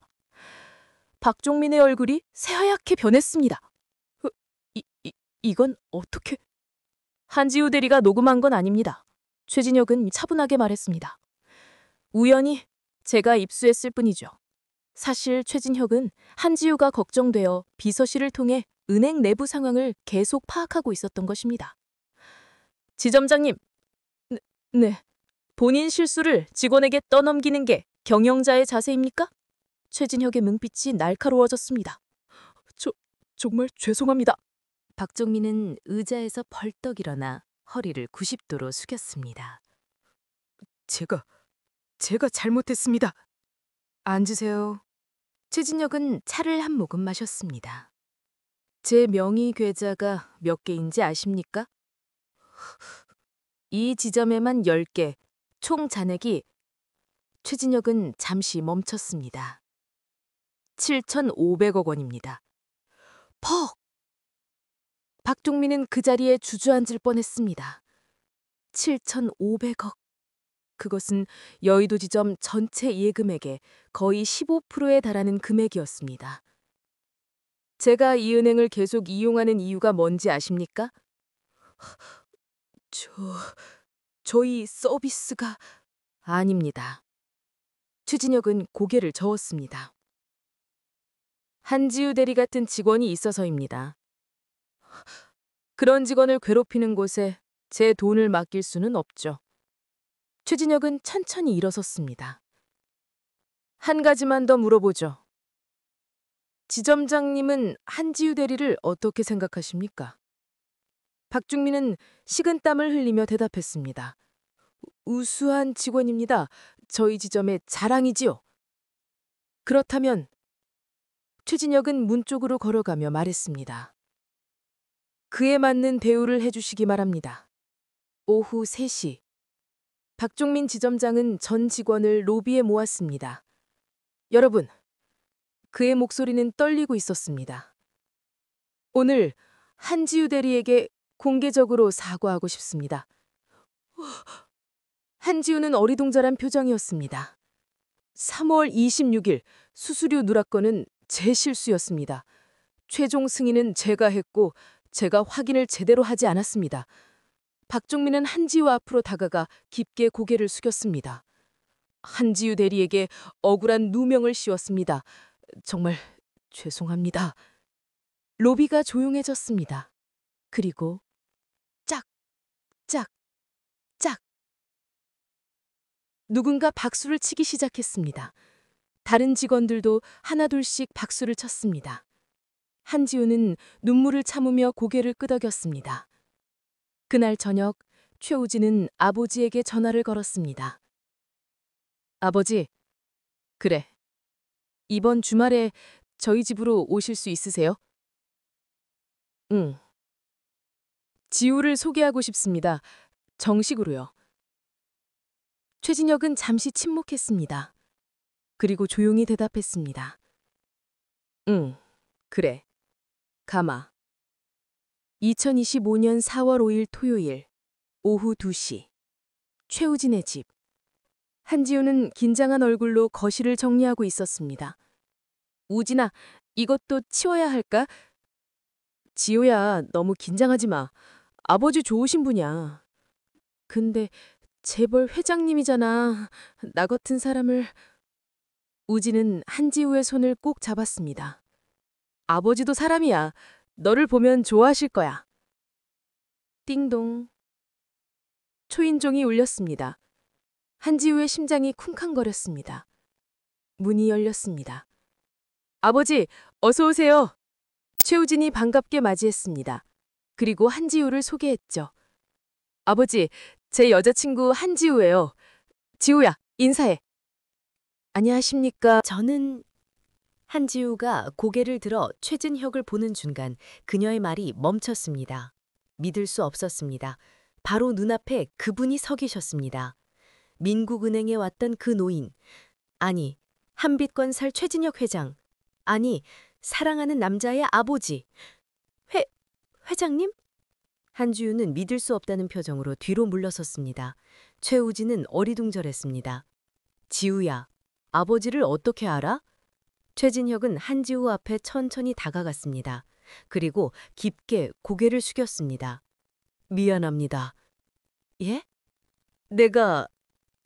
박종민의 얼굴이 새하얗게 변했습니다. 이건 어떻게? 한지우 대리가 녹음한 건 아닙니다. 최진혁은 차분하게 말했습니다. 우연히 제가 입수했을 뿐이죠. 사실 최진혁은 한지우가 걱정되어 비서실을 통해 은행 내부 상황을 계속 파악하고 있었던 것입니다. 지점장님, 네. 본인 실수를 직원에게 떠넘기는 게 경영자의 자세입니까? 최진혁의 눈빛이 날카로워졌습니다. 정말 죄송합니다. 박종민은 의자에서 벌떡 일어나 허리를 90도로 숙였습니다. 제가 잘못했습니다. 앉으세요. 최진혁은 차를 한 모금 마셨습니다. 제 명의 계좌가 몇 개인지 아십니까? 이 지점에만 10개, 총 잔액이. 최진혁은 잠시 멈췄습니다. 7,500억 원입니다. 퍽! 박종민은 그 자리에 주저앉을 뻔했습니다. 7,500억. 그것은 여의도 지점 전체 예금액의 거의 15%에 달하는 금액이었습니다. 제가 이 은행을 계속 이용하는 이유가 뭔지 아십니까? 저희 서비스가... 아닙니다. 최진혁은 고개를 저었습니다. 한지우 대리 같은 직원이 있어서입니다. 그런 직원을 괴롭히는 곳에 제 돈을 맡길 수는 없죠. 최진혁은 천천히 일어섰습니다. 한 가지만 더 물어보죠. 지점장님은 한지우 대리를 어떻게 생각하십니까? 박중민은 식은땀을 흘리며 대답했습니다. 우수한 직원입니다. 저희 지점의 자랑이지요. 그렇다면 최진혁은 문 쪽으로 걸어가며 말했습니다. 그에 맞는 대우를 해주시기 바랍니다. 오후 3시. 박종민 지점장은 전 직원을 로비에 모았습니다. 여러분, 그의 목소리는 떨리고 있었습니다. 오늘 한지우 대리에게 공개적으로 사과하고 싶습니다. 한지우는 어리둥절한 표정이었습니다. 3월 26일 수수료 누락건은 제 실수였습니다. 최종 승인은 제가 했고 제가 확인을 제대로 하지 않았습니다. 박종민은 한지우 앞으로 다가가 깊게 고개를 숙였습니다. 한지우 대리에게 억울한 누명을 씌웠습니다. 정말 죄송합니다. 로비가 조용해졌습니다. 그리고 짝, 짝, 짝. 누군가 박수를 치기 시작했습니다. 다른 직원들도 하나둘씩 박수를 쳤습니다. 한지우는 눈물을 참으며 고개를 끄덕였습니다. 그날 저녁 최우진은 아버지에게 전화를 걸었습니다. 아버지, 그래. 이번 주말에 저희 집으로 오실 수 있으세요? 응. 지우를 소개하고 싶습니다. 정식으로요. 최진혁은 잠시 침묵했습니다. 그리고 조용히 대답했습니다. 응, 그래. 가마. 2025년 4월 5일 토요일 오후 2시. 최우진의 집. 한지우는 긴장한 얼굴로 거실을 정리하고 있었습니다. 우진아, 이것도 치워야 할까? 지우야, 너무 긴장하지 마. 아버지 좋으신 분이야. 근데 재벌 회장님이잖아. 나 같은 사람을... 우진은 한지우의 손을 꼭 잡았습니다. 아버지도 사람이야. 너를 보면 좋아하실 거야. 띵동. 초인종이 울렸습니다. 한지우의 심장이 쿵쾅거렸습니다. 문이 열렸습니다. 아버지, 어서 오세요. 최우진이 반갑게 맞이했습니다. 그리고 한지우를 소개했죠. 아버지, 제 여자친구 한지우예요. 지우야, 인사해. 안녕하십니까. 저는 한지우가 고개를 들어 최진혁을 보는 순간 그녀의 말이 멈췄습니다. 믿을 수 없었습니다. 바로 눈앞에 그분이 서 계셨습니다. 민국은행에 왔던 그 노인. 아니, 한빛건설 최진혁 회장. 아니, 사랑하는 남자의 아버지. 회장님? 한지우는 믿을 수 없다는 표정으로 뒤로 물러섰습니다. 최우진은 어리둥절했습니다. 지우야, 아버지를 어떻게 알아? 최진혁은 한지우 앞에 천천히 다가갔습니다. 그리고 깊게 고개를 숙였습니다. 미안합니다. 예? 내가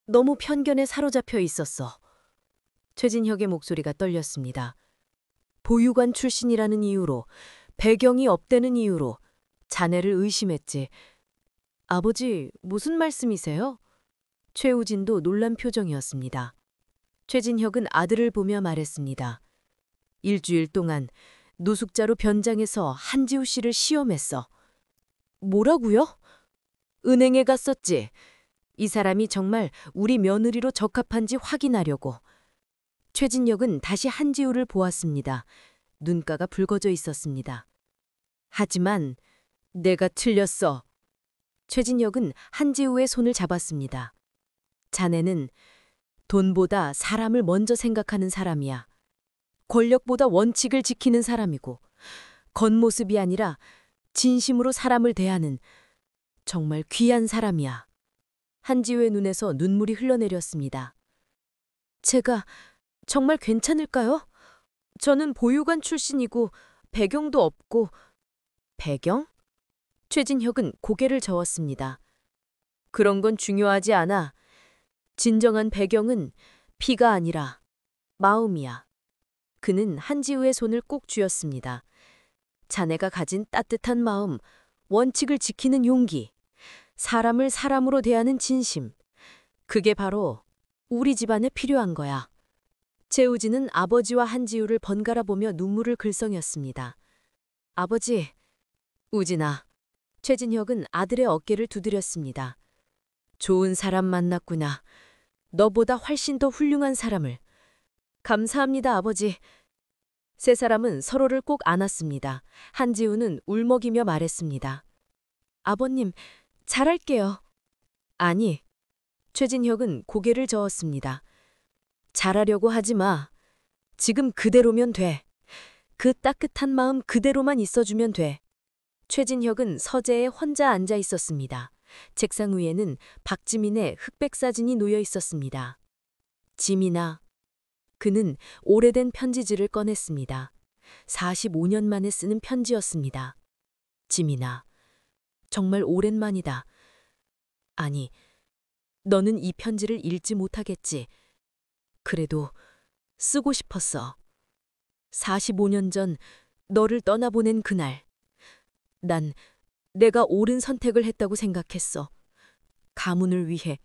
너무 편견에 사로잡혀 있었어. 최진혁의 목소리가 떨렸습니다. 보육원 출신이라는 이유로, 배경이 없다는 이유로 자네를 의심했지. 아버지, 무슨 말씀이세요? 최우진도 놀란 표정이었습니다. 최진혁은 아들을 보며 말했습니다. 일주일 동안 노숙자로 변장해서 한지우 씨를 시험했어. 뭐라고요? 은행에 갔었지. 이 사람이 정말 우리 며느리로 적합한지 확인하려고. 최진혁은 다시 한지우를 보았습니다. 눈가가 붉어져 있었습니다. 하지만 내가 틀렸어. 최진혁은 한지우의 손을 잡았습니다. 자네는 돈보다 사람을 먼저 생각하는 사람이야. 권력보다 원칙을 지키는 사람이고 겉모습이 아니라 진심으로 사람을 대하는 정말 귀한 사람이야. 한지우의 눈에서 눈물이 흘러내렸습니다. 제가 정말 괜찮을까요? 저는 보육원 출신이고 배경도 없고. 배경? 최진혁은 고개를 저었습니다. 그런 건 중요하지 않아. 진정한 배경은 피가 아니라 마음이야. 그는 한지우의 손을 꼭 쥐었습니다. 자네가 가진 따뜻한 마음, 원칙을 지키는 용기, 사람을 사람으로 대하는 진심. 그게 바로 우리 집안에 필요한 거야. 최우진은 아버지와 한지우를 번갈아 보며 눈물을 글썽였습니다. 아버지, 우진아. 최진혁은 아들의 어깨를 두드렸습니다. 좋은 사람 만났구나. 너보다 훨씬 더 훌륭한 사람을. 감사합니다, 아버지. 세 사람은 서로를 꼭 안았습니다. 한지우는 울먹이며 말했습니다. 아버님, 잘할게요. 아니, 최진혁은 고개를 저었습니다. 잘하려고 하지 마. 지금 그대로면 돼. 그 따뜻한 마음 그대로만 있어주면 돼. 최진혁은 서재에 혼자 앉아 있었습니다. 책상 위에는 박지민의 흑백 사진이 놓여 있었습니다. 지민아. 그는 오래된 편지지를 꺼냈습니다. 45년 만에 쓰는 편지였습니다. 지민아. 정말 오랜만이다. 아니, 너는 이 편지를 읽지 못하겠지. 그래도 쓰고 싶었어. 45년 전 너를 떠나보낸 그날. 난 내가 옳은 선택을 했다고 생각했어. 가문을 위해,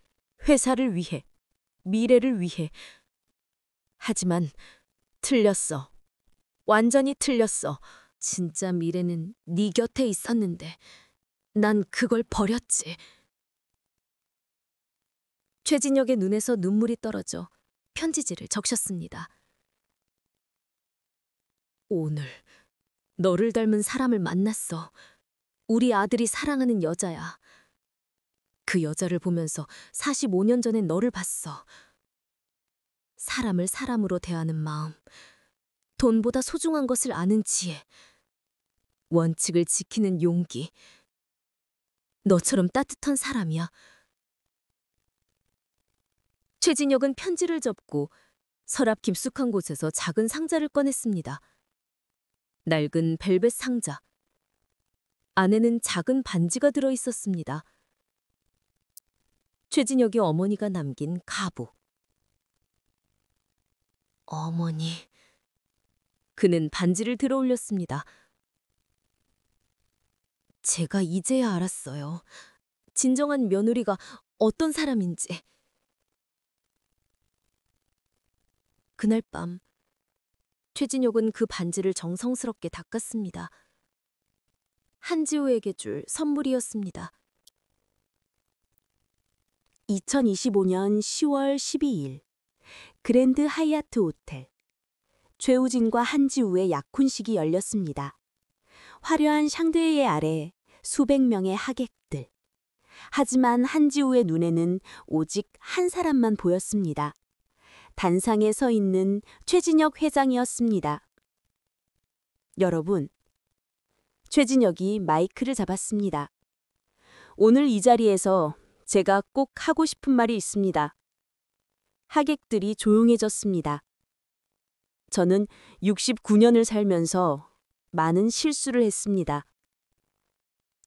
회사를 위해, 미래를 위해. 하지만 틀렸어. 완전히 틀렸어. 진짜 미래는 네 곁에 있었는데 난 그걸 버렸지. 최진혁의 눈에서 눈물이 떨어져 편지지를 적셨습니다. 오늘 너를 닮은 사람을 만났어. 우리 아들이 사랑하는 여자야. 그 여자를 보면서 45년 전에 너를 봤어. 사람을 사람으로 대하는 마음, 돈보다 소중한 것을 아는 지혜, 원칙을 지키는 용기. 너처럼 따뜻한 사람이야. 최진혁은 편지를 접고 서랍 깊숙한 곳에서 작은 상자를 꺼냈습니다. 낡은 벨벳 상자. 안에는 작은 반지가 들어 있었습니다. 최진혁의 어머니가 남긴 가부. 어머니. 그는 반지를 들어 올렸습니다. 제가 이제야 알았어요. 진정한 며느리가 어떤 사람인지. 그날 밤, 최진혁은 그 반지를 정성스럽게 닦았습니다. 한지우에게 줄 선물이었습니다. 2025년 10월 12일 그랜드 하얏트 호텔. 최우진과 한지우의 약혼식이 열렸습니다. 화려한 샹들리에 아래 수백 명의 하객들. 하지만 한지우의 눈에는 오직 한 사람만 보였습니다. 단상에 서 있는 최진혁 회장이었습니다. 여러분, 최진혁이 마이크를 잡았습니다. 오늘 이 자리에서 제가 꼭 하고 싶은 말이 있습니다. 하객들이 조용해졌습니다. 저는 69년을 살면서 많은 실수를 했습니다.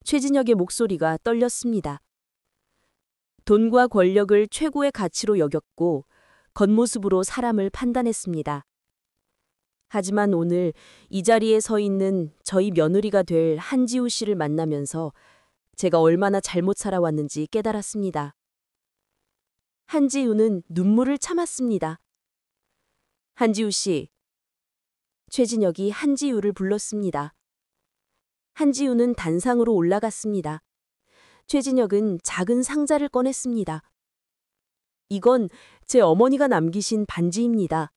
최진혁의 목소리가 떨렸습니다. 돈과 권력을 최고의 가치로 여겼고 겉모습으로 사람을 판단했습니다. 하지만 오늘 이 자리에 서 있는 저희 며느리가 될 한지우 씨를 만나면서 제가 얼마나 잘못 살아왔는지 깨달았습니다. 한지우는 눈물을 참았습니다. 한지우 씨. 최진혁이 한지우를 불렀습니다. 한지우는 단상으로 올라갔습니다. 최진혁은 작은 상자를 꺼냈습니다. 이건 제 어머니가 남기신 반지입니다.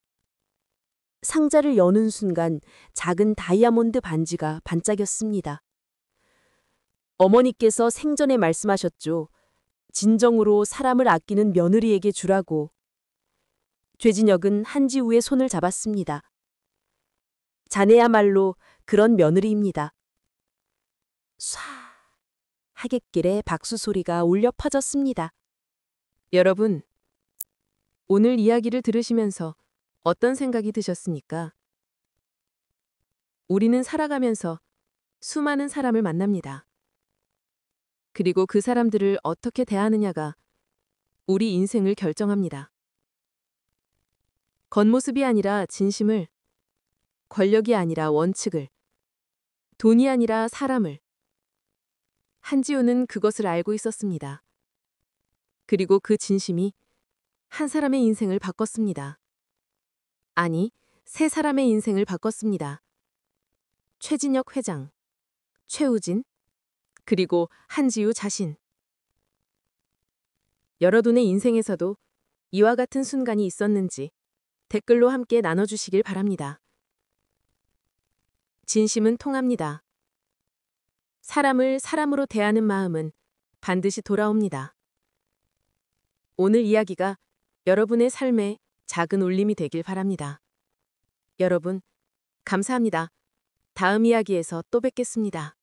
상자를 여는 순간 작은 다이아몬드 반지가 반짝였습니다. 어머니께서 생전에 말씀하셨죠. 진정으로 사람을 아끼는 며느리에게 주라고. 최진혁은 한지우의 손을 잡았습니다. 자네야말로 그런 며느리입니다. 쏴. 하객길에 박수 소리가 울려 퍼졌습니다. 여러분, 오늘 이야기를 들으시면서 어떤 생각이 드셨습니까? 우리는 살아가면서 수많은 사람을 만납니다. 그리고 그 사람들을 어떻게 대하느냐가 우리 인생을 결정합니다. 겉모습이 아니라 진심을, 권력이 아니라 원칙을, 돈이 아니라 사람을. 한지우는 그것을 알고 있었습니다. 그리고 그 진심이 한 사람의 인생을 바꿨습니다. 아니, 세 사람의 인생을 바꿨습니다. 최진혁 회장, 최우진, 그리고 한지우 자신. 여러분의 인생에서도 이와 같은 순간이 있었는지 댓글로 함께 나눠주시길 바랍니다. 진심은 통합니다. 사람을 사람으로 대하는 마음은 반드시 돌아옵니다. 오늘 이야기가 여러분의 삶에 작은 울림이 되길 바랍니다. 여러분, 감사합니다. 다음 이야기에서 또 뵙겠습니다.